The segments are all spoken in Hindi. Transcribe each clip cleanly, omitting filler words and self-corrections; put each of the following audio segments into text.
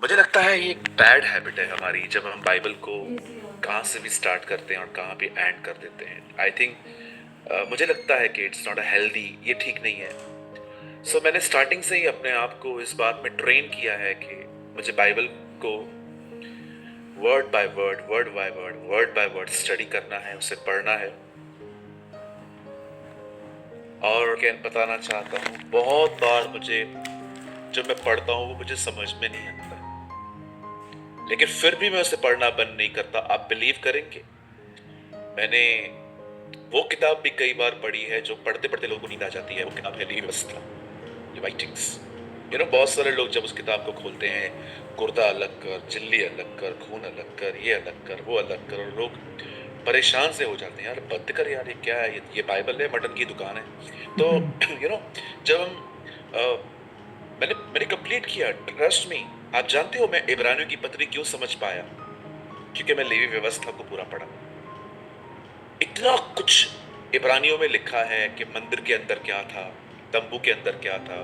मुझे लगता है ये एक बैड हैबिट है हमारी, जब हम बाइबल को कहाँ से भी स्टार्ट करते हैं और कहाँ पे एंड कर देते हैं। आई थिंक मुझे लगता है कि इट्स नॉट अ हेल्दी, ये ठीक नहीं है। सो मैंने स्टार्टिंग से ही अपने आप को इस बात में ट्रेन किया है कि मुझे बाइबल को word by word, word by word study करना है, उसे पढ़ना है। और क्या बताना चाहता हूँ, बहुत बार मुझे जब मैं पढ़ता हूँ वो मुझे समझ में नहीं आता, लेकिन फिर भी मैं उसे पढ़ना बंद नहीं करता। आप बिलीव करेंगे, मैंने वो किताब भी कई बार पढ़ी है जो पढ़ते पढ़ते लोगों को नींद आ जाती है। वो किताब है लेवी व्यवस्था, राइटिंग्स। बहुत सारे लोग जब उस किताब को खोलते हैं, गुर्दा अलग कर, झिल्ली अलग कर, खून अलग कर, ये अलग कर, वो अलग कर, और लोग परेशान से हो जाते हैं। यार बंद कर यार, ये क्या है? ये बाइबल है, मटन की दुकान है। तो जब हम मैंने मैंने कंप्लीट किया, ट्रस्ट मी। आप जानते हो मैं इब्रानियों की पत्री क्यों समझ पाया? क्योंकि मैं लेवी व्यवस्था को पूरा पढ़ा। इतना कुछ इब्रानियों में लिखा है कि मंदिर के अंदर क्या था, तंबू के अंदर क्या था,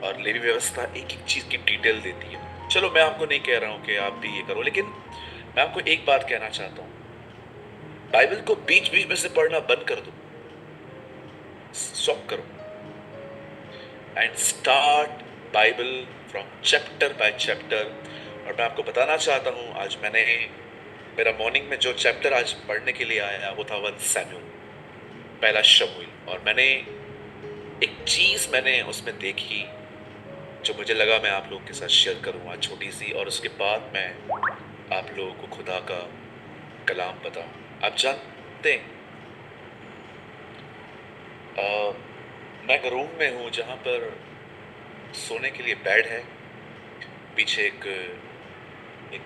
और लेवी व्यवस्था एक एक चीज की डिटेल देती है। चलो, मैं आपको नहीं कह रहा हूं कि आप भी ये करो, लेकिन मैं आपको एक बात कहना चाहता हूं, बाइबल को बीच बीच में से पढ़ना बंद कर दो, स्टॉप करो, and start Bible from chapter by chapter. और मैं आपको बताना चाहता हूं, आज मेरा मॉर्निंग में जो चैप्टर आज पढ़ने के लिए आया वो था 1 सैमुएल, पहला शमूएल। और एक चीज मैंने उसमें देखी जो मुझे लगा मैं आप लोगों के साथ शेयर करूंगा, छोटी सी, और उसके बाद मैं आप लोगों को खुदा का कलाम बताऊं। आप जानते हैं, मैं एक रूम में हूं जहां पर सोने के लिए बेड है, पीछे एक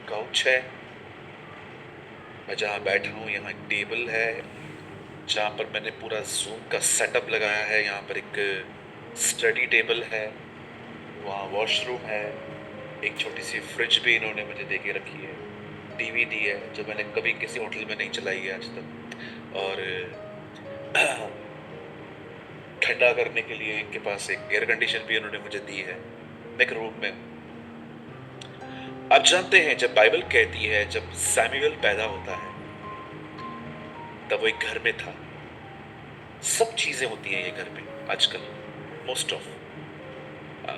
काउच है, मैं जहां बैठा हूं यहाँ एक टेबल है जहां पर मैंने पूरा जूम का सेटअप लगाया है। यहाँ पर एक स्टडी टेबल है, वहाँ वॉशरूम है, एक छोटी सी फ्रिज भी इन्होंने मुझे दे के रखी है, टीवी दी है जो मैंने कभी किसी होटल में नहीं चलाई है आज तक, और ठंडा करने के लिए इनके पास एक एयर कंडीशन भी इन्होंने मुझे दी है। मैं एक रूम में। आप जानते हैं, जब बाइबल कहती है जब सैमुएल पैदा होता है तब वो एक घर में था। सब चीजें होती हैं ये घर में आजकल, मोस्ट ऑफ।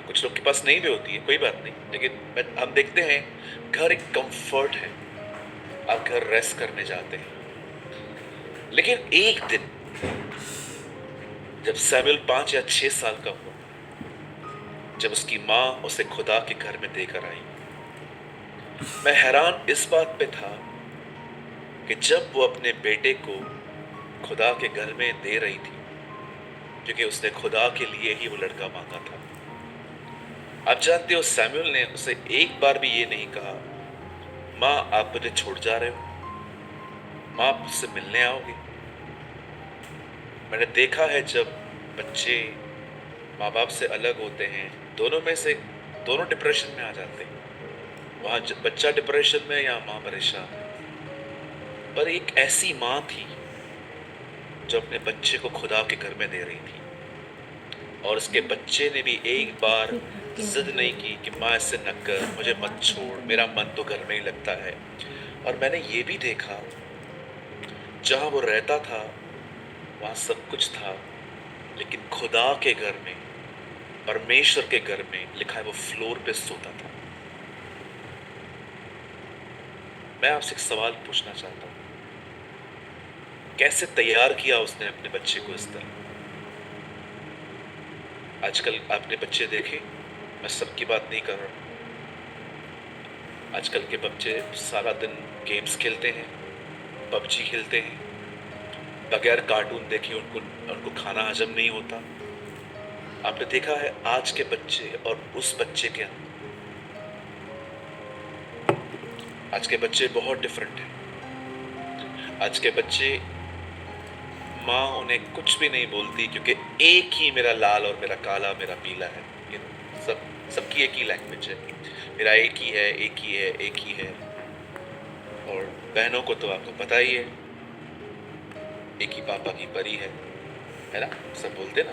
कुछ लोग के पास नहीं भी होती है, कोई बात नहीं, लेकिन हम देखते हैं घर एक कंफर्ट है। आप घर रेस्ट करने जाते हैं। लेकिन एक दिन जब सैमुएल 5 या 6 साल का हुआ, जब उसकी माँ उसे खुदा के घर में देकर आई, मैं हैरान इस बात पे था कि जब वो अपने बेटे को खुदा के घर में दे रही थी, क्योंकि उसने खुदा के लिए ही वो लड़का मांगा था। आप जानते हो, सैमुएल ने उसे एक बार भी ये नहीं कहा, माँ आप मुझे छोड़ जा रहे हो, माँ आप मुझसे मिलने आओगे। मैंने देखा है जब बच्चे माँ बाप से अलग होते हैं, दोनों डिप्रेशन में आ जाते हैं। वहां बच्चा डिप्रेशन में या माँ परेशान है। पर एक ऐसी माँ थी जो अपने बच्चे को खुदा के घर में दे रही थी, और उसके बच्चे ने भी एक बार जिद नहीं की कि माँ ऐसे न कर, मुझे मत छोड़, मेरा मन तो घर में ही लगता है। और मैंने ये भी देखा, जहां वो रहता था वहां सब कुछ था, लेकिन खुदा के घर में, परमेश्वर के घर में, लिखा है वो फ्लोर पे सोता था। मैं आपसे एक सवाल पूछना चाहता हूं, कैसे तैयार किया उसने अपने बच्चे को इस तरह? आजकल आपने बच्चे देखे, मैं सबकी बात नहीं कर रहा, आजकल के बच्चे सारा दिन गेम्स खेलते हैं, पबजी खेलते हैं, बगैर कार्टून देखे उनको खाना हजम नहीं होता। आपने देखा है आज के बच्चे और उस बच्चे के अंदर, आज के बच्चे बहुत डिफरेंट हैं। आज के बच्चे, माँ उन्हें कुछ भी नहीं बोलती, क्योंकि एक ही मेरा लाल और मेरा काला, मेरा पीला है। सबकी एक ही लैंग्वेज है, मेरा एक ही है, एक ही है, एक ही है। और बहनों को तो आपको पता ही है, एक ही पापा की परी है ना? सब बोलते ना,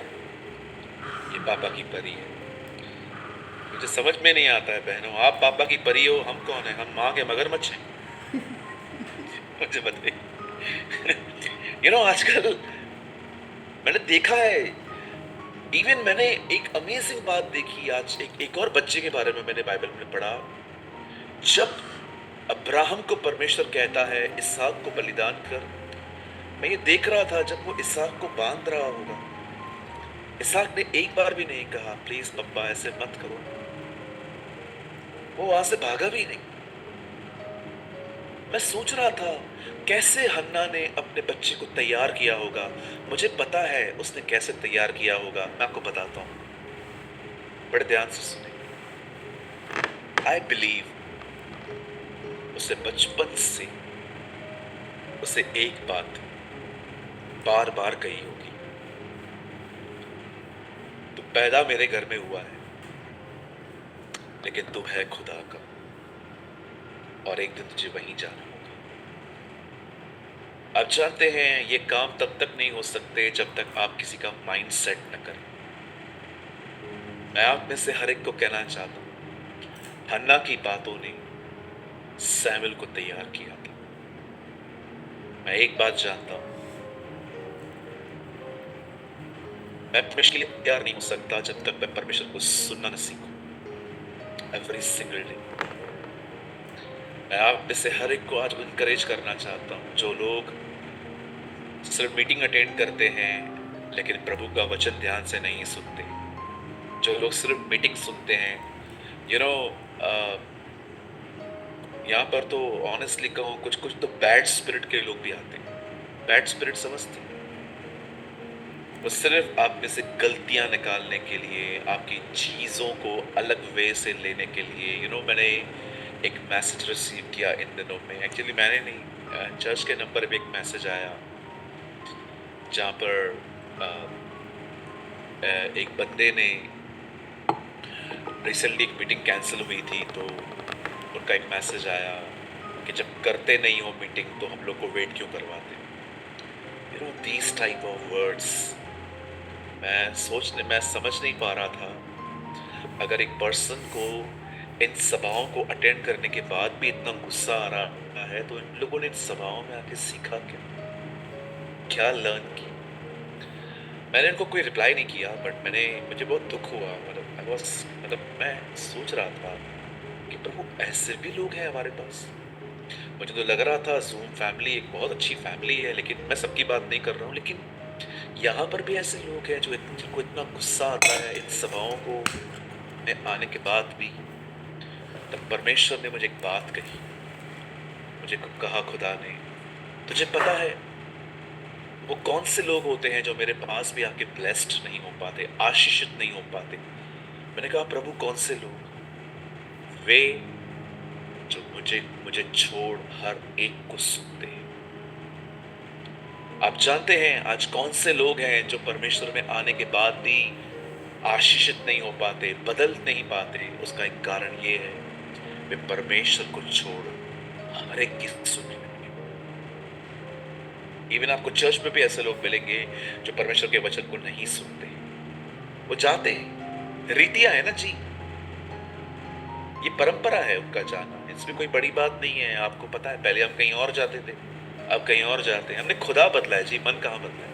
ये पापा की परी है। मुझे समझ में नहीं आता है बहनों, आप पापा की परी हो, हम कौन है? हम माँ के मगरमच्छ हैं। मुझे बताइए। आजकल मैंने देखा है, इवन मैंने एक अमेजिंग बात देखी आज, एक और बच्चे के बारे में मैंने बाइबल में पढ़ा। जब अब्राहम को परमेश्वर कहता है इसहाक को बलिदान कर, मैं ये देख रहा था जब वो इसहाक को बांध रहा होगा, इसहाक ने एक बार भी नहीं कहा प्लीज पप्पा ऐसे मत करो। वो वहां से भागा भी नहीं। मैं सोच रहा था कैसे हन्ना ने अपने बच्चे को तैयार किया होगा। मुझे पता है उसने कैसे तैयार किया होगा, मैं आपको बताता हूं, बड़े ध्यान से सुने। आई बिलीव उसे बचपन से उसे एक बात बार बार कही होगी, तू पैदा मेरे घर में हुआ है लेकिन तू है खुदा का, और एक दिन तुझे वहीं जाना होगा। आप जानते हैं ये काम तब तक नहीं हो सकते जब तक आप किसी का माइंड सेट न करें। मैं आप में से हर एक को कहना चाहता हूं, हन्ना की बातों ने सैमुअल को तैयार किया था। मैं एक बात जानता हूं, मैं परमेश्वर के लिए तैयार नहीं हो सकता जब तक मैं परमेश्वर को सुनना न सीखूं एवरी सिंगल डे। मैं आप में से हर एक को आज इनकरेज करना चाहता हूं, जो लोग सिर्फ मीटिंग अटेंड करते हैं लेकिन प्रभु का वचन ध्यान से नहीं सुनते, जो लोग सिर्फ मीटिंग सुनते हैं, यू नो यहाँ पर तो ऑनेस्टली कहूँ कुछ कुछ तो बैड स्पिरिट के लोग भी आते हैं। बैड स्पिरिट समझते हैं, वो सिर्फ आप में से गलतियां निकालने के लिए, आपकी चीजों को अलग वे से लेने के लिए। मैंने एक मैसेज रिसीव किया इन दिनों में, एक्चुअली मैंने नहीं, चर्च के नंबर पे एक मैसेज आया जहाँ पर एक बंदे ने, रिसेंटली एक मीटिंग कैंसिल हुई थी तो उनका एक मैसेज आया कि जब करते नहीं हो मीटिंग तो हम लोग को वेट क्यों करवाते। दीज टाइप ऑफ वर्ड्स मैं समझ नहीं पा रहा था, अगर एक पर्सन को इन सभाओं को अटेंड करने के बाद भी इतना गुस्सा आ रहा है तो इन लोगों ने इन सभाओं में आके सीखा क्या लर्न की। मैंने इनको कोई रिप्लाई नहीं किया, बट मुझे बहुत दुख हुआ। मैं सोच रहा था कि प्रभु ऐसे भी लोग हैं हमारे पास। मुझे तो लग रहा था जूम फैमिली एक बहुत अच्छी फैमिली है, लेकिन मैं सबकी बात नहीं कर रहा हूँ, लेकिन यहाँ पर भी ऐसे लोग हैं जिनको इतना गुस्सा आता है इन सभाओं को में आने के बाद भी। तब परमेश्वर ने मुझे एक बात कही, मुझे कहा खुदा ने, तुझे पता है वो कौन से लोग होते हैं जो मेरे पास भी आके ब्लेस्ड नहीं हो पाते, आशीषित नहीं हो पाते। मैंने कहा प्रभु कौन से लोग? वे जो मुझे छोड़ हर एक को सुनते हैं। आप जानते हैं आज कौन से लोग हैं जो परमेश्वर में आने के बाद भी आशीषित नहीं हो पाते, बदल नहीं पाते? उसका एक कारण ये है, वे परमेश्वर को छोड़ हर एक की सुन। इवन आपको चर्च में भी ऐसे लोग मिलेंगे जो परमेश्वर के वचन को नहीं सुनते, वो जाते हैं, रीतियां है ना जी, ये परंपरा है उनका जाना, इसमें कोई बड़ी बात नहीं है। आपको पता है पहले हम कहीं और जाते थे, अब कहीं और जाते हैं। हमने खुदा बदला है जी, मन कहाँ बदला है?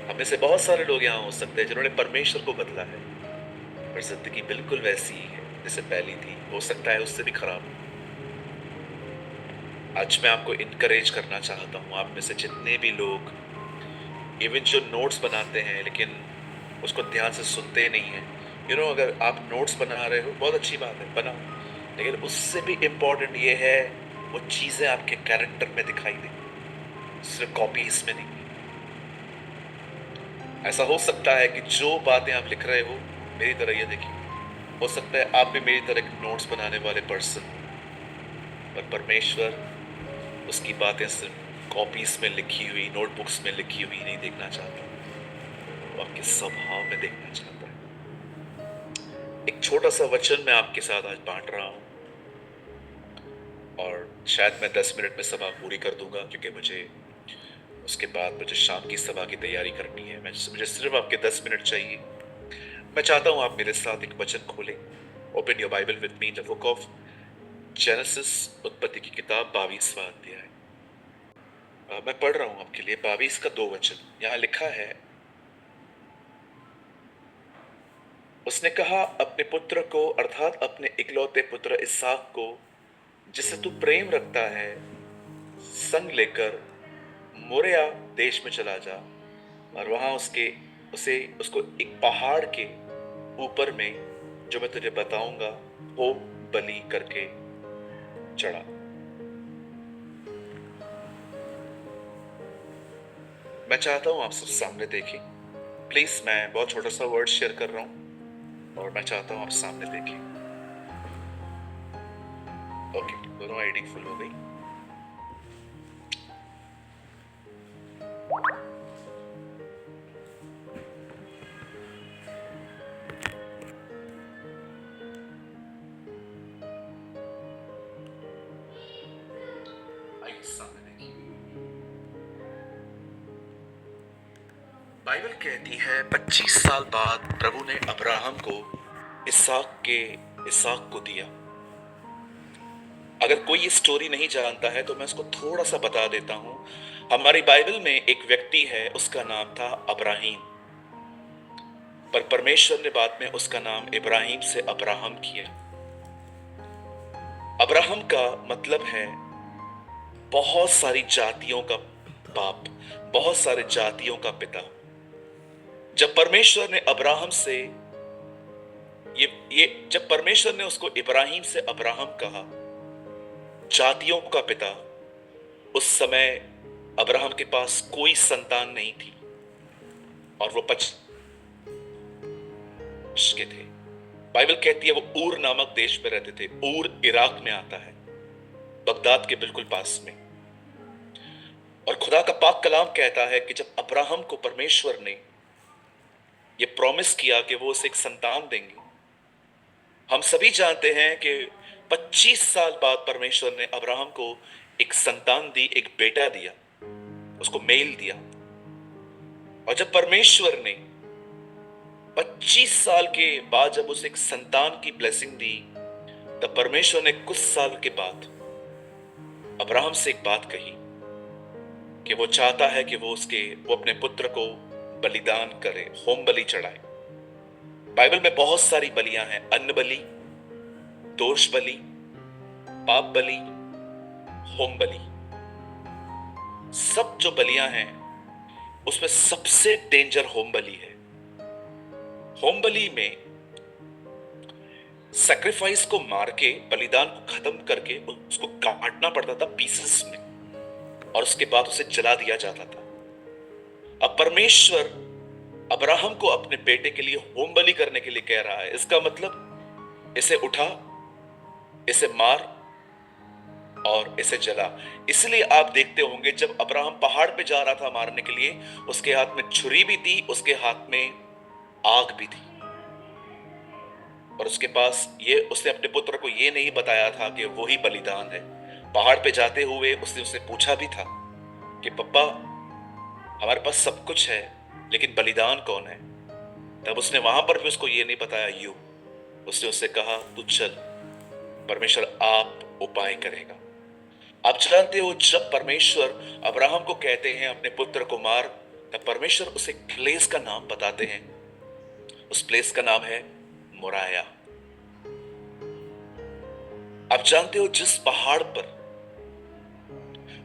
हमें से बहुत सारे लोग यहाँ हो सकते हैं जिन्होंने परमेश्वर को बदला है, पर जिंदगी बिल्कुल वैसी ही है जैसे पहली थी, हो सकता है उससे भी खराब। आज मैं आपको इनकरेज करना चाहता हूँ, आप में से जितने भी लोग इवन जो नोट्स बनाते हैं लेकिन उसको ध्यान से सुनते नहीं हैं, अगर आप नोट्स बना रहे हो बहुत अच्छी बात है, बनाओ, लेकिन उससे भी इम्पोर्टेंट ये है वो चीजें आपके कैरेक्टर में दिखाई दें, सिर्फ कॉपीज में नहीं। ऐसा हो सकता है कि जो बातें आप लिख रहे हो, मेरी तरह ये देखिए, हो सकता है आप भी मेरी तरह नोट्स बनाने वाले पर्सन, पर परमेश्वर उसकी बातें सिर्फ कॉपीज में लिखी हुई, नोटबुक्स में लिखी हुई नहीं देखना चाहता, वो आपके स्वभाव में देखना चाहता है। एक छोटा सा वचन मैं आपके साथ आज बांट रहा हूं, और शायद मैं 10 मिनट में सभा पूरी कर दूंगा, क्योंकि उसके बाद मुझे शाम की सभा की तैयारी करनी है। मुझे सिर्फ आपके 10 मिनट चाहिए। मैं चाहता हूं आप मेरे साथ एक वचन खोलें। Open your Bible with me, the book of genesis, उत्पत्ति की किताब 22वां अध्याय। मैं पढ़ रहा हूं आपके लिए 22 का 2 वचन। यहां लिखा है, उसने कहा, अपने पुत्र को अर्थात अपने इकलौते पुत्र इसहाक को, जिसे तू प्रेम रखता है, संग लेकर मोरिया देश में चला जा और वहां उसको एक पहाड़ के ऊपर में, जो मैं तुझे बताऊंगा, होम बलि करके चढ़ा। मैं चाहता हूं आप सब सामने देखें। प्लीज, मैं बहुत छोटा सा वर्ड शेयर कर रहा हूं और मैं चाहता हूं आप सामने देखें। ओके, दोनों आईडी फुल हो गई। आइए सामने देखिए। बाइबल कहती है 25 साल बाद प्रभु ने अब्राहम को इसहाक को दिया। अगर कोई ये स्टोरी नहीं जानता है तो मैं उसको थोड़ा सा बता देता हूं। हमारी बाइबल में एक व्यक्ति है, उसका नाम था अब्राहीम, पर परमेश्वर ने बाद में उसका नाम इब्राहिम से अब्राहम किया। अब्राहम का मतलब है बहुत सारी जातियों का बाप, बहुत सारे जातियों का पिता। जब परमेश्वर ने अब्राहम से जब परमेश्वर ने उसको इब्राहिम से अब्राहम कहा, जातियों का पिता, उस समय अब्राहम के पास कोई संतान नहीं थी और वो 25 के थे। बाइबल कहती है वो ऊर नामक देश में रहते थे। ऊर इराक में आता है, बगदाद के बिल्कुल पास में। और खुदा का पाक कलाम कहता है कि जब अब्राहम को परमेश्वर ने ये प्रॉमिस किया कि वो उसे एक संतान देंगे, हम सभी जानते हैं कि 25 साल बाद परमेश्वर ने अब्राहम को एक संतान दी, एक बेटा दिया, उसको मेल दिया। और जब परमेश्वर ने 25 साल के बाद जब उसे एक संतान की ब्लेसिंग दी, तब परमेश्वर ने कुछ साल के बाद अब्राहम से एक बात कही कि वो चाहता है कि वो अपने पुत्र को बलिदान करे, होम बलि चढ़ाए। बाइबल में बहुत सारी बलियां हैं, अन्न बलि, दोष बलि, पाप बलि, होम बलि। सब जो बलियां हैं उसमें सबसे डेंजर होम बलि है। होम बलि में सैक्रिफाइस को मार के, बलिदान को खत्म करके उसको काटना पड़ता था पीसेस में और उसके बाद उसे जला दिया जाता था। अब परमेश्वर अब्राहम को अपने बेटे के लिए होम बलि करने के लिए कह रहा है। इसका मतलब इसे उठा, इसे मार और इसे जला। इसलिए आप देखते होंगे जब अब्राहम पहाड़ पे जा रहा था मारने के लिए, उसके हाथ में छुरी भी थी, उसके हाथ में आग भी थी और उसके पास उसने अपने पुत्र को ये नहीं बताया था कि वही बलिदान है। पहाड़ पे जाते हुए उसने उससे पूछा भी था कि पप्पा, हमारे पास सब कुछ है लेकिन बलिदान कौन है? तब उसने वहां पर भी उसको ये नहीं बताया। उसने उससे कहा, तू चल, परमेश्वर आप उपाय करेगा। आप जानते हो, जब परमेश्वर अब्राहम को कहते हैं अपने पुत्र को मार, तब परमेश्वर उसे प्लेस का नाम बताते हैं। उस प्लेस का नाम है मोराया। आप जानते हो, जिस पहाड़ पर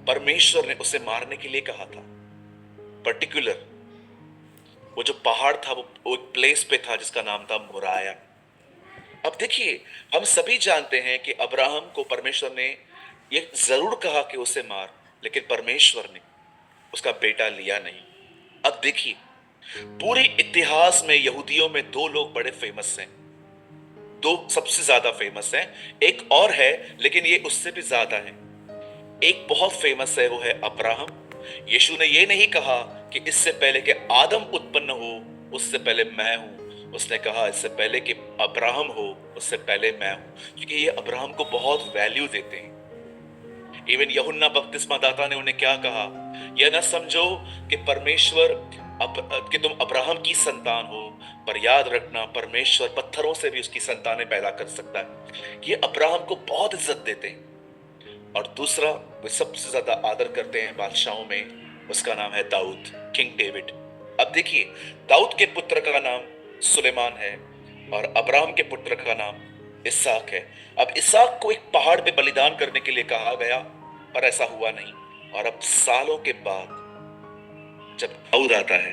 परमेश्वर ने उसे मारने के लिए कहा था, पर्टिकुलर वो जो पहाड़ था वो एक प्लेस पे था जिसका नाम था मोराया। अब देखिए, हम सभी जानते हैं कि अब्राहम को परमेश्वर ने ये जरूर कहा कि उसे मार, लेकिन परमेश्वर ने उसका बेटा लिया नहीं। अब देखिए, पूरे इतिहास में यहूदियों में 2 लोग बड़े फेमस हैं, 2 सबसे ज्यादा फेमस हैं। एक और है लेकिन ये उससे भी ज्यादा है। एक बहुत फेमस है, वो है अब्राहम। यीशु ने ये नहीं कहा कि इससे पहले कि आदम उत्पन्न हो उससे पहले मैं हूं। उसने कहा इससे पहले कि अब्राहम हो उससे पहले मैं हूं, क्योंकि ये अब्राहम को बहुत वैल्यू देते हैं। इवन यूहन्ना बपतिस्मा दाता ने उन्हें क्या कहा, यह ना समझो कि परमेश्वर कि तुम अब्राहम की संतान हो, पर याद रखना परमेश्वर पत्थरों से भी उसकी संतानें पैदा कर सकता है। ये अब्राहम को बहुत इज्जत देते हैं। और दूसरा, वे सबसे ज्यादा आदर करते हैं बादशाहों में, उसका नाम है दाऊद, किंग डेविड। अब देखिए, दाऊद के पुत्र का नाम सुलेमान है और अब्राहम के पुत्र का नाम इसहाक है। अब इसहाक को एक पहाड़ पे बलिदान करने के लिए कहा गया, पर ऐसा हुआ नहीं। और अब सालों के बाद जब दाऊद आता है,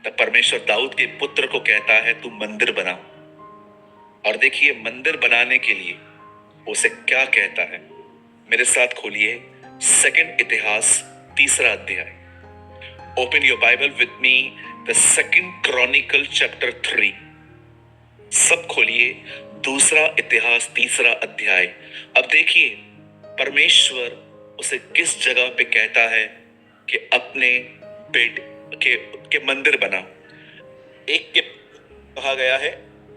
तब परमेश्वर दाऊद के पुत्र को कहता है तू मंदिर बना। और देखिए, मंदिर बनाने के लिए उसे क्या कहता है। मेरे साथ खोलिए सेकंड इतिहास 3 अध्याय। Open your Bible with me, the second Chronicle chapter 3। सब खोलिए 2 इतिहास 3 अध्याय। अब देखिए परमेश्वर उसे किस जगह पे कहता है कि अपने के मंदिर बना। एक के कहा गया है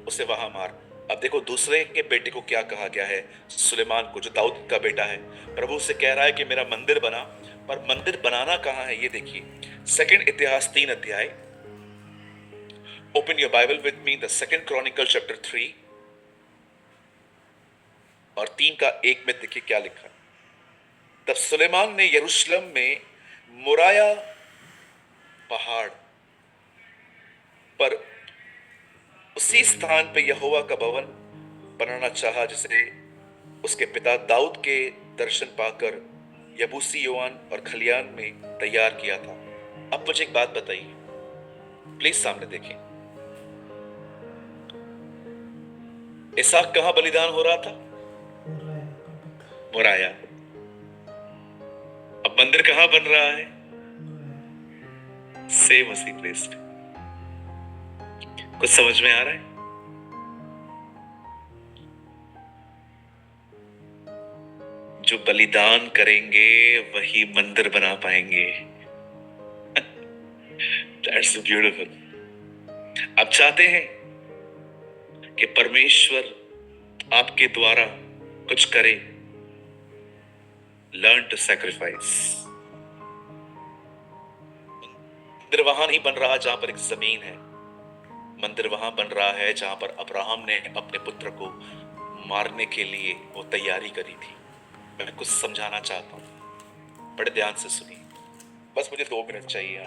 उसे वहां मार। अब देखो दूसरे के बेटे को क्या कहा गया है, सुलेमान को, जो दाऊद का बेटा है। प्रभु से कह रहा है कि मेरा मंदिर बना, पर मंदिर बनाना कहां है, ये देखिए सेकंड इतिहास 3 अध्याय। Open your Bible with me, the second Chronicle chapter 3 और 3 का 1 में देखिए क्या लिखा है। तब सुलेमान ने यरूशलेम में मोराया पहाड़ पर उसी स्थान पे यहोवा का भवन बनाना चाहा, जिसे उसके पिता दाऊद के दर्शन पाकर यबूसी योआन और खलियान में तैयार किया था। अब मुझे एक बात बताइए, प्लीज सामने देखिए। इसहाक कहां बलिदान हो रहा था? मोराया। अब मंदिर कहां बन रहा है? सेम उसी प्लेस पे। कुछ समझ में आ रहा है? जो बलिदान करेंगे वही मंदिर बना पाएंगे। That's beautiful। आप चाहते हैं कि परमेश्वर आपके द्वारा कुछ करे, लर्न टू सैक्रिफाइस। मंदिर वहां नहीं बन रहा जहां पर एक जमीन है, मंदिर वहां बन रहा है जहां पर अब्राहम ने अपने पुत्र को मारने के लिए वो तैयारी करी थी। मैं कुछ समझाना चाहता हूं, बड़े ध्यान से सुनिए, बस मुझे 2 मिनट चाहिए।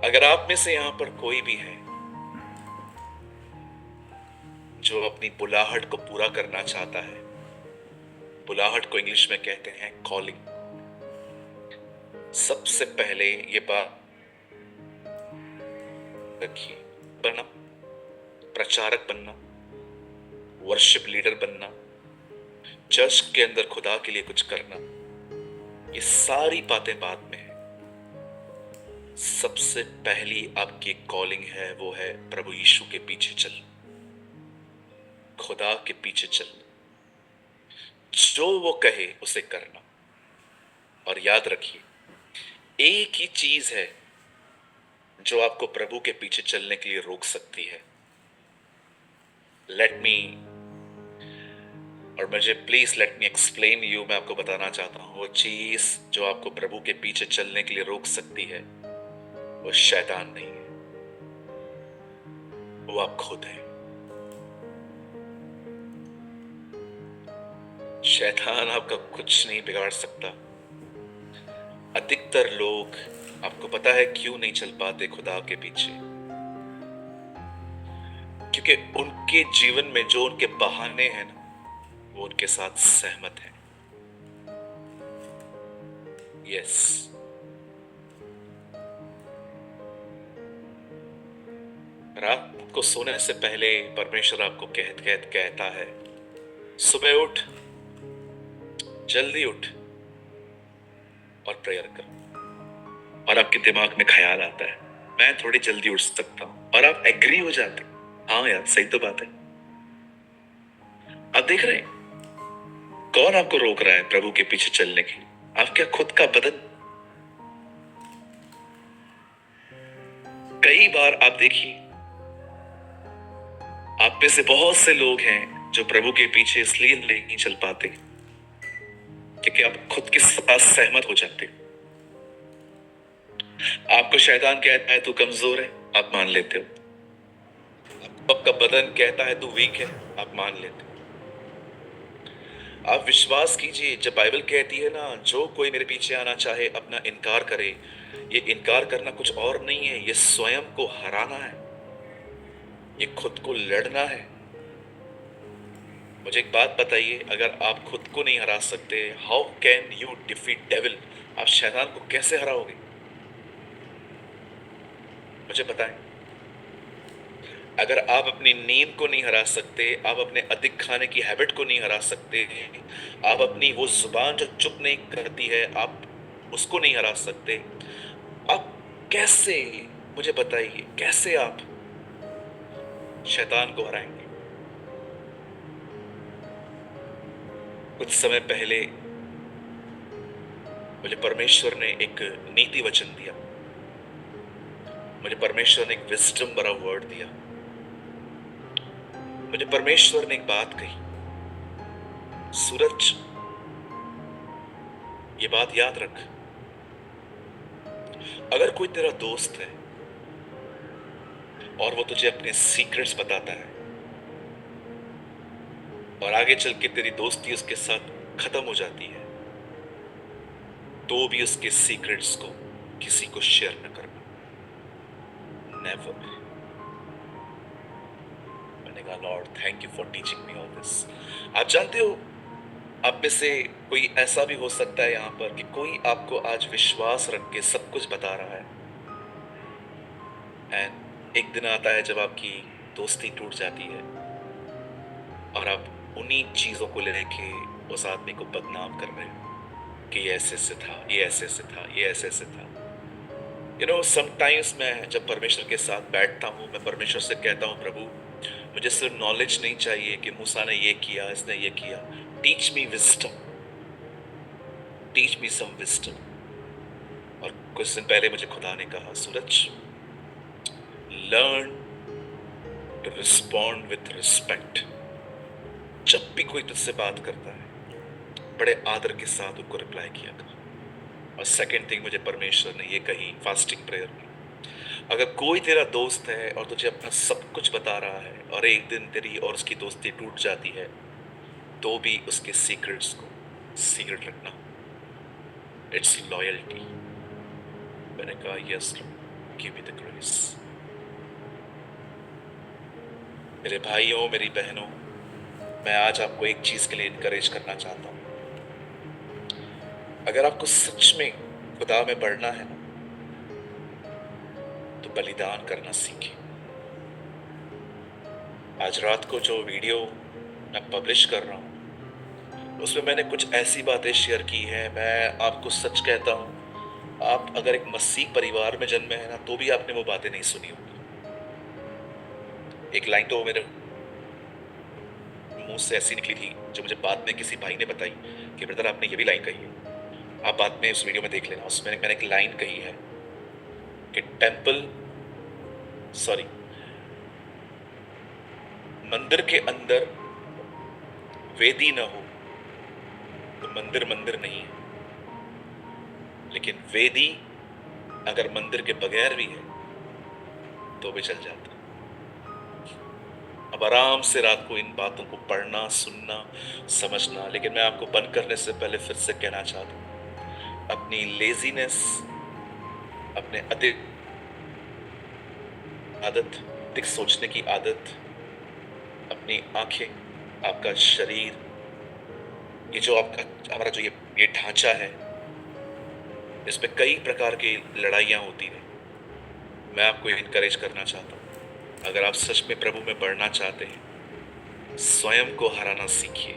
अगर आप में से यहां पर कोई भी है जो अपनी बुलाहट को पूरा करना चाहता है, बुलाहट को इंग्लिश में कहते हैं कॉलिंग। सबसे पहले ये बात रखिए, बनना, प्रचारक बनना, वर्शिप लीडर बनना, चर्च के अंदर खुदा के लिए कुछ करना, ये सारी बातें बाद में है। सबसे पहली आपकी कॉलिंग है, वो है प्रभु यीशु के पीछे चलना, खुदा के पीछे चलना, जो वो कहे उसे करना। और याद रखिए, एक ही चीज है जो आपको प्रभु के पीछे चलने के लिए रोक सकती है। Please let me explain you. मैं आपको बताना चाहता हूं, वो चीज जो आपको प्रभु के पीछे चलने के लिए रोक सकती है, वो शैतान नहीं है, वो आप खुद हैं। शैतान आपका कुछ नहीं बिगाड़ सकता। अधिकतर लोग, आपको पता है क्यों नहीं चल पाते खुदा के पीछे? क्योंकि उनके जीवन में जो उनके बहाने हैं ना, वो उनके साथ सहमत है। यस, रात को सोने से पहले परमेश्वर आपको कहता है, सुबह उठ, जल्दी उठ और प्रेयर कर। और आपके दिमाग में ख्याल आता है, मैं थोड़ी जल्दी उठ सकता हूं, और आप एग्री हो जाते, हाँ यार सही तो बात है। आप देख रहे हैं कौन आपको रोक रहा है प्रभु के पीछे चलने की? आपका खुद का बदन। कई बार आप देखिए, आप में से बहुत से लोग हैं जो प्रभु के पीछे इसलिए नहीं चल पाते क्योंकि आप खुद के साथ सहमत हो जाते। आपको शैतान कहता है तू कमजोर है, आप मान लेते हो। आपका बदन कहता है तू वीक है, आप मान लेते हो। आप विश्वास कीजिए, जब बाइबल कहती है ना, जो कोई मेरे पीछे आना चाहे अपना इनकार करे, ये इनकार करना कुछ और नहीं है, ये स्वयं को हराना है, ये खुद को लड़ना है। मुझे एक बात बताइए, अगर आप खुद को नहीं हरा सकते, how can you defeat devil? आप शैतान को कैसे हराओगे? मुझे बताएं। अगर आप अपनी नींद को नहीं हरा सकते, आप अपने अधिक खाने की हैबिट को नहीं हरा सकते, आप अपनी वो जुबान जो चुप नहीं करती है, आप उसको नहीं हरा सकते, आप कैसे, मुझे बताइए, कैसे आप शैतान को हराएंगे? कुछ समय पहले मुझे परमेश्वर ने एक नीति वचन दिया, मुझे परमेश्वर ने एक विजडम भरा वर्ड दिया। मुझे परमेश्वर ने एक बात कही, सूरज, ये बात याद रख, अगर कोई तेरा दोस्त है और वो तुझे अपने सीक्रेट्स बताता है और आगे चल के तेरी दोस्ती उसके साथ खत्म हो जाती है, तो भी उसके सीक्रेट्स को किसी को शेयर न करना। नेवर। मैंने कहा Lord thank you for teaching me all this. आप जानते हो, आप में से कोई ऐसा भी हो सकता है यहाँ पर कि कोई आपको आज विश्वास रख के सब कुछ बता रहा है, एंड एक दिन आता है जब आपकी दोस्ती टूट जाती है और आप उन्हीं चीजों को लेके उस आदमी को बदनाम कर रहे हो कि ये ऐसे से था, ये ऐसे से था, ये ऐसे से था। यू नो, समटाइम्स मैं जब परमेश्वर के साथ बैठता हूँ, मैं परमेश्वर से कहता हूँ, प्रभु मुझे सिर्फ नॉलेज नहीं चाहिए कि मूसा ने ये किया, इसने ये किया, teach me wisdom, teach me some wisdom. और कुछ दिन पहले मुझे खुदा ने कहा, Suraj, learn to respond with respect. जब भी कोई तुझसे बात करता है, बड़े आदर के साथ उनको रिप्लाई किया कर। और सेकंड थिंग मुझे परमेश्वर ने ये कही फास्टिंग प्रेयर में, अगर कोई तेरा दोस्त है और तुझे अपना सब कुछ बता रहा है और एक दिन तेरी और उसकी दोस्ती टूट जाती है, तो भी उसके सीक्रेट्स को सीक्रेट रखना। It's loyalty. मैंने कहा yes Lord, give me the grace. मेरे भाइयों, मेरी बहनों, मैं आज आपको एक चीज के लिए इनकरेज करना चाहता हूं। अगर आपको सच में खुदा में बढ़ना है ना, तो बलिदान करना सीखिए। आज रात को जो वीडियो मैं पब्लिश कर रहा हूं, उसमें मैंने कुछ ऐसी बातें शेयर की है। मैं आपको सच कहता हूं, आप अगर एक मसीह परिवार में जन्मे हैं ना, तो भी आपने वो बातें नहीं सुनी होगी। एक लाइन तो मेरे मुंह से ऐसी निकली थी जो मुझे बाद में किसी भाई ने बताई कि ब्रदर आपने ये भी लाइन कही है। आप बाद में उस वीडियो में देख लेना, उसमें मैंने एक लाइन कही है कि मंदिर के अंदर वेदी न हो तो मंदिर मंदिर नहीं है, लेकिन वेदी अगर मंदिर के बगैर भी है तो भी चल जाता। अब आराम से रात को इन बातों को पढ़ना, सुनना, समझना। लेकिन मैं आपको बंद करने से पहले फिर से कहना चाहता हूं, अपनी लेजीनेस, अपने अधिक सोचने की आदत, अपनी आंखें, आपका शरीर, ये जो आपका हमारा जो ये ढांचा है, इसमें कई प्रकार की लड़ाइयां होती है। मैं आपको इनकरेज करना चाहता हूं, अगर आप सच में प्रभु में बढ़ना चाहते हैं, स्वयं को हराना सीखिए।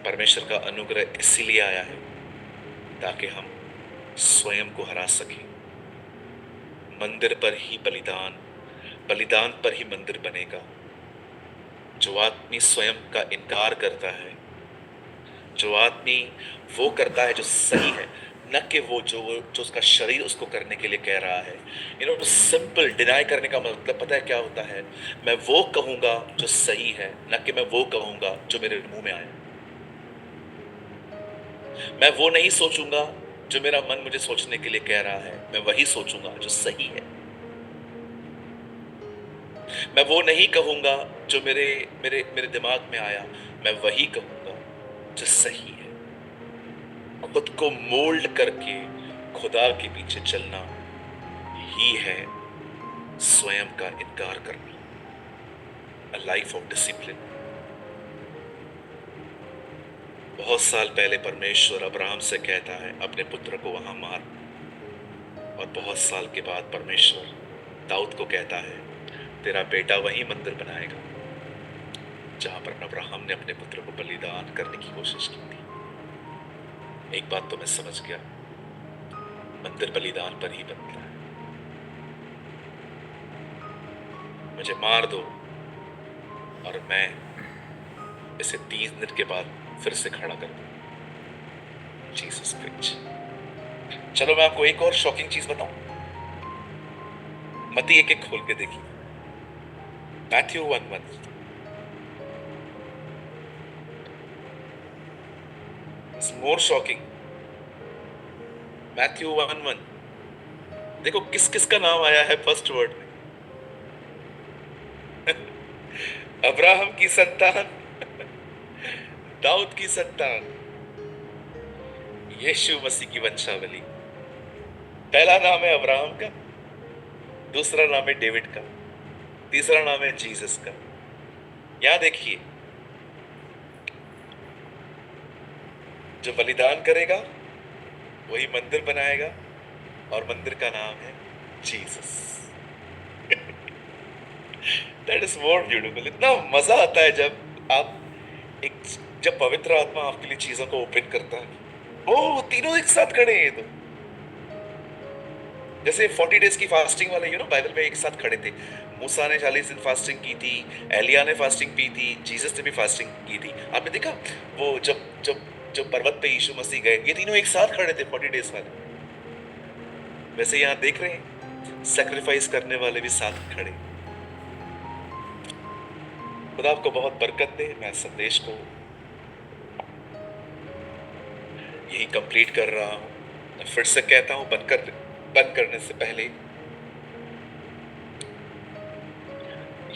परमेश्वर का अनुग्रह इसीलिए आया है ताकि हम स्वयं को हरा सकें। मंदिर पर ही बलिदान, बलिदान पर ही मंदिर बनेगा। जो आदमी स्वयं का इनकार करता है, जो आदमी वो करता है जो सही है, न कि वो जो उसका शरीर उसको करने के लिए कह रहा है। यू नो, सिंपल डिनाई करने का मतलब पता है क्या होता है? मैं वो कहूंगा जो सही है, न कि मैं वो कहूंगा जो मेरे मुंह में आया। मैं वो नहीं सोचूंगा जो मेरा मन मुझे सोचने के लिए कह रहा है, मैं वही सोचूंगा जो सही है। मैं वो नहीं कहूंगा जो मेरे मेरे मेरे दिमाग में आया, मैं वही कहूंगा जो सही है। खुद को मोल्ड करके खुदा के पीछे चलना ही है स्वयं का इनकार करना। A life of discipline. बहुत साल पहले परमेश्वर अब्राहम से कहता है अपने पुत्र को वहां मार, और बहुत साल के बाद परमेश्वर दाऊद को कहता है तेरा बेटा वही मंदिर बनाएगा जहां पर अब्राहम ने अपने पुत्र को बलिदान करने की कोशिश की थी। एक बात तो मैं समझ गया, मंदिर बलिदान पर ही बनता है। मुझे मार दो और मैं इसे 3 दिन के बाद फिर से खड़ा कर दूं। Jesus preach. चलो मैं आपको एक और शॉकिंग चीज बताऊं। मत्ती 1:1 खोल के देखिए। Matthew 1:1। It's more shocking. Matthew 1:1। देखो किस किस का नाम आया है फर्स्ट वर्ड में। अब्राहम की संतान, दाऊद की संतान, यीशु मसीह की वंशावली। पहला नाम है अब्राहम का, दूसरा नाम है डेविड का, तीसरा नाम है जीसस का। यहां देखिए, जो बलिदान करेगा वही मंदिर बनाएगा, और मंदिर का नाम है Jesus. That is more beautiful. इतना मजा आता है जब पवित्र आत्मा आपके लिए चीजों को ओपन करता है। ओ तीनों एक साथ खड़े हैं ये तो। जैसे 40 डेज की फास्टिंग वाले बाइबल में एक साथ खड़े थे। मूसा ने 40 दिन फास्टिंग की थी, एलिया ने फास्टिंग की थी, जीसस ने भी फास्टिंग की थी। आपने देखा वो जब जब जब पर्वत पे यीशु मसीह गए, ये तीनों एक साथ खड़े थे 40 डेज वाले। वैसे यहां देख रहे हैं सैक्रिफाइस करने वाले भी साथ खड़े। खुदा आपको बहुत बरकत दे। मैं संदेश को यही कंप्लीट कर रहा हूं। मैं फिर से कहता हूं बंद करने से पहले,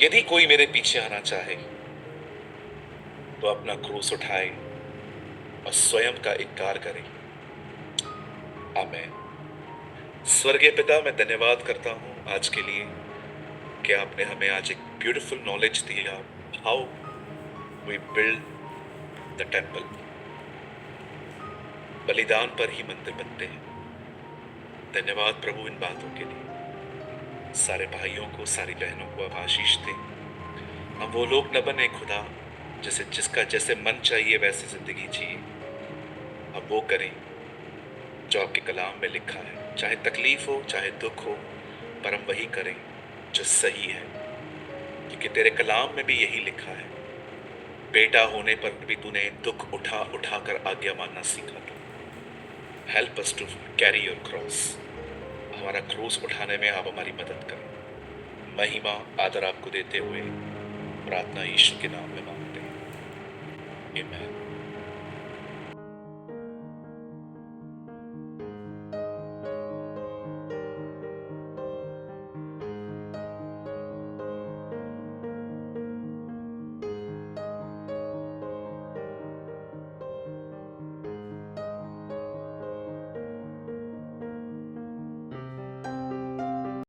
यदि कोई मेरे पीछे आना चाहे तो अपना क्रूस उठाए और स्वयं का इनकार करे। आमीन। स्वर्गीय पिता, मैं धन्यवाद करता हूं आज के लिए कि आपने हमें आज एक ब्यूटीफुल नॉलेज दिया, how we build the temple. बलिदान पर ही मंदिर बनते हैं। धन्यवाद प्रभु इन बातों के लिए। सारे भाइयों को, सारी बहनों को आप आशीष दें। हम वो लोग न बने खुदा जिसका जैसे मन चाहिए वैसे जिंदगी जिए। अब वो करें जो आपके कलाम में लिखा है, चाहे तकलीफ हो चाहे दुख हो, पर हम वही करें जो सही है, क्योंकि तेरे कलाम में भी यही लिखा है। बेटा होने पर भी तूने दुख उठा उठा कर आज्ञा मानना सीखा था। Help us to carry your cross. हमारा क्रूस उठाने में आप हमारी मदद करें। महिमा आदर आपको देते हुए प्रार्थना यीशु के नाम में मांगते हैं। आमीन।